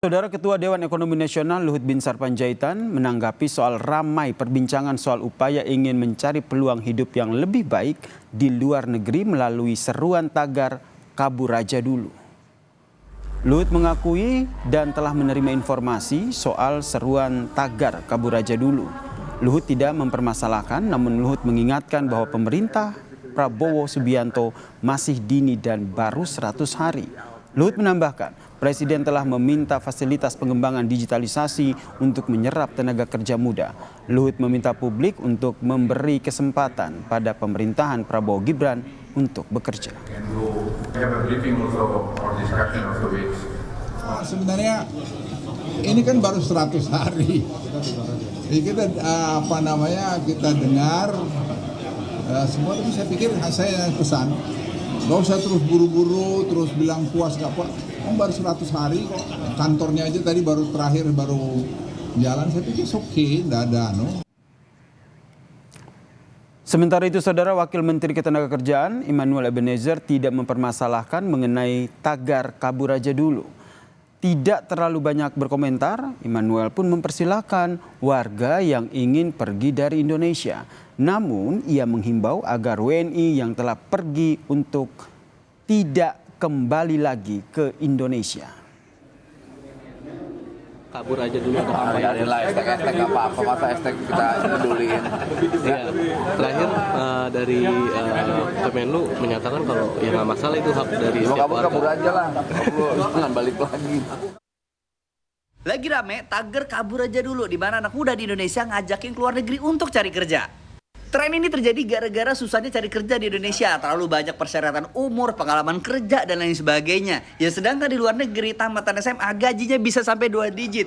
Saudara Ketua Dewan Ekonomi Nasional Luhut Binsar Panjaitan menanggapi soal ramai perbincangan soal upaya ingin mencari peluang hidup yang lebih baik di luar negeri melalui seruan tagar kabur aja dulu. Luhut mengakui dan telah menerima informasi soal seruan tagar kabur aja dulu. Luhut tidak mempermasalahkan, namun Luhut mengingatkan bahwa pemerintah Prabowo Subianto masih dini dan baru 100 hari. Luhut menambahkan, Presiden telah meminta fasilitas pengembangan digitalisasi untuk menyerap tenaga kerja muda. Luhut meminta publik untuk memberi kesempatan pada pemerintahan Prabowo Gibran untuk bekerja. Sebenarnya ini kan baru 100 hari. Jadi kita kita dengar semua, tapi saya pikir saya pesan, nggak usah terus buru-buru, terus bilang puas gak puas. Baru 100 hari kok, kantornya aja tadi baru jalan, saya pikir oke, nggak ada Sementara itu, Saudara Wakil Menteri Ketenagakerjaan Immanuel Ebenezer tidak mempermasalahkan mengenai tagar kabur aja dulu. Tidak terlalu banyak berkomentar, Immanuel pun mempersilahkan warga yang ingin pergi dari Indonesia. Namun, ia menghimbau agar WNI yang telah pergi untuk tidak kembali lagi ke Indonesia. Kabur aja dulu atau apa? Adalah hashtag apa-apa, masa hashtag kita peduliin. Iya, terakhir dari Kemenlu menyatakan kalau ya nggak masalah itu hak dari setiap warga. Kabur aja lah, jangan balik lagi. Lagi rame tagar kabur aja dulu, di mana anak muda di Indonesia ngajakin keluar negeri untuk cari kerja. Tren ini terjadi gara-gara susahnya cari kerja di Indonesia, terlalu banyak persyaratan umur, pengalaman kerja, dan lain sebagainya. Ya sedangkan di luar negeri, tamatan SMA gajinya bisa sampai 2 digit.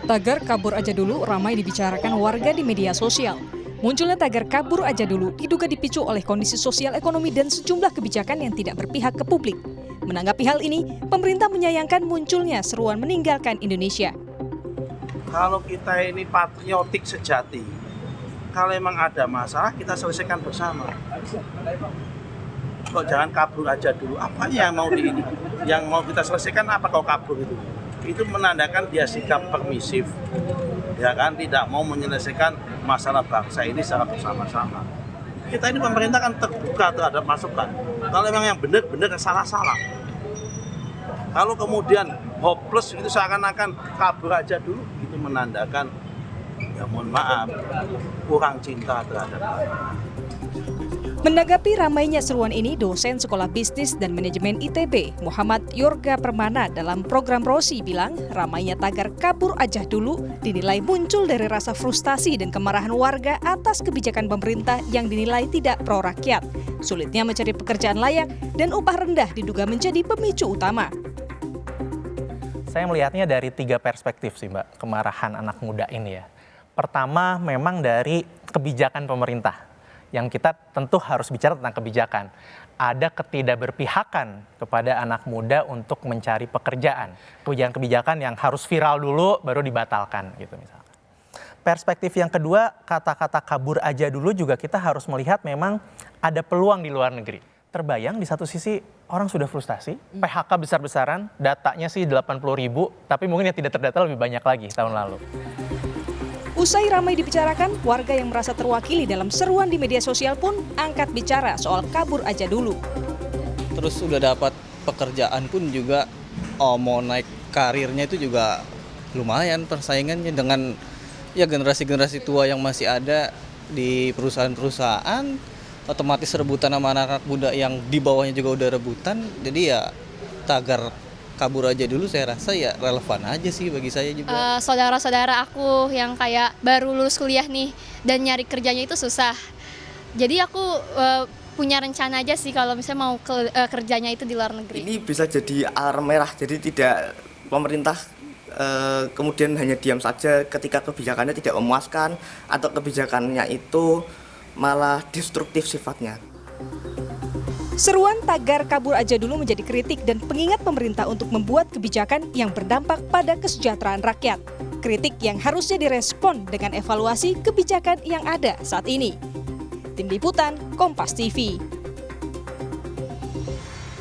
Tagar kabur aja dulu ramai dibicarakan warga di media sosial. Munculnya tagar kabur aja dulu diduga dipicu oleh kondisi sosial ekonomi dan sejumlah kebijakan yang tidak berpihak ke publik. Menanggapi hal ini, pemerintah menyayangkan munculnya seruan meninggalkan Indonesia. Kalau kita ini patriotik sejati, kalau emang ada masalah kita selesaikan bersama. Kok jangan kabur aja dulu. Apa yang mau yang mau kita selesaikan apa kau kabur itu? Itu menandakan dia sikap permisif, ya kan, tidak mau menyelesaikan masalah bangsa ini secara bersama-sama. Kita ini pemerintah kan terbuka terhadap masukan. Kalau memang yang benar-benar salah-salah. Kalau kemudian hopeless itu seakan-akan kabur aja dulu, itu menandakan ya mohon maaf, kurang cinta terhadap Menanggapi ramainya seruan ini, dosen Sekolah Bisnis dan Manajemen ITB, Muhammad Yorga Permana dalam program Rosi bilang ramainya tagar kabur aja dulu dinilai muncul dari rasa frustasi dan kemarahan warga atas kebijakan pemerintah yang dinilai tidak pro rakyat. Sulitnya mencari pekerjaan layak dan upah rendah diduga menjadi pemicu utama. Saya melihatnya dari 3 perspektif sih Mbak, kemarahan anak muda ini ya. Pertama memang dari kebijakan pemerintah, yang kita tentu harus bicara tentang kebijakan. Ada ketidakberpihakan kepada anak muda untuk mencari pekerjaan. Kebijakan-kebijakan yang harus viral dulu baru dibatalkan gitu misalnya. Perspektif yang kedua, kata-kata kabur aja dulu juga kita harus melihat memang ada peluang di luar negeri. Terbayang di satu sisi orang sudah frustasi, PHK besar-besaran, datanya sih 80.000, tapi mungkin yang tidak terdata lebih banyak lagi tahun lalu. Usai ramai dibicarakan, warga yang merasa terwakili dalam seruan di media sosial pun angkat bicara soal kabur aja dulu. Terus udah dapat pekerjaan pun juga mau naik karirnya itu juga lumayan persaingannya dengan ya generasi-generasi tua yang masih ada di perusahaan-perusahaan, otomatis rebutan sama anak-anak muda yang di bawahnya juga udah rebutan. Jadi ya tagar kabur aja dulu saya rasa ya relevan aja sih bagi saya juga. Saudara-saudara aku yang kayak baru lulus kuliah nih dan nyari kerjanya itu susah. Jadi aku punya rencana aja sih kalau misalnya mau kerjanya itu di luar negeri. Ini bisa jadi alarm merah, jadi tidak pemerintah kemudian hanya diam saja ketika kebijakannya tidak memuaskan atau kebijakannya itu malah destruktif sifatnya. Seruan tagar kabur aja dulu menjadi kritik dan pengingat pemerintah untuk membuat kebijakan yang berdampak pada kesejahteraan rakyat. Kritik yang harusnya direspon dengan evaluasi kebijakan yang ada saat ini. Tim Liputan, Kompas TV.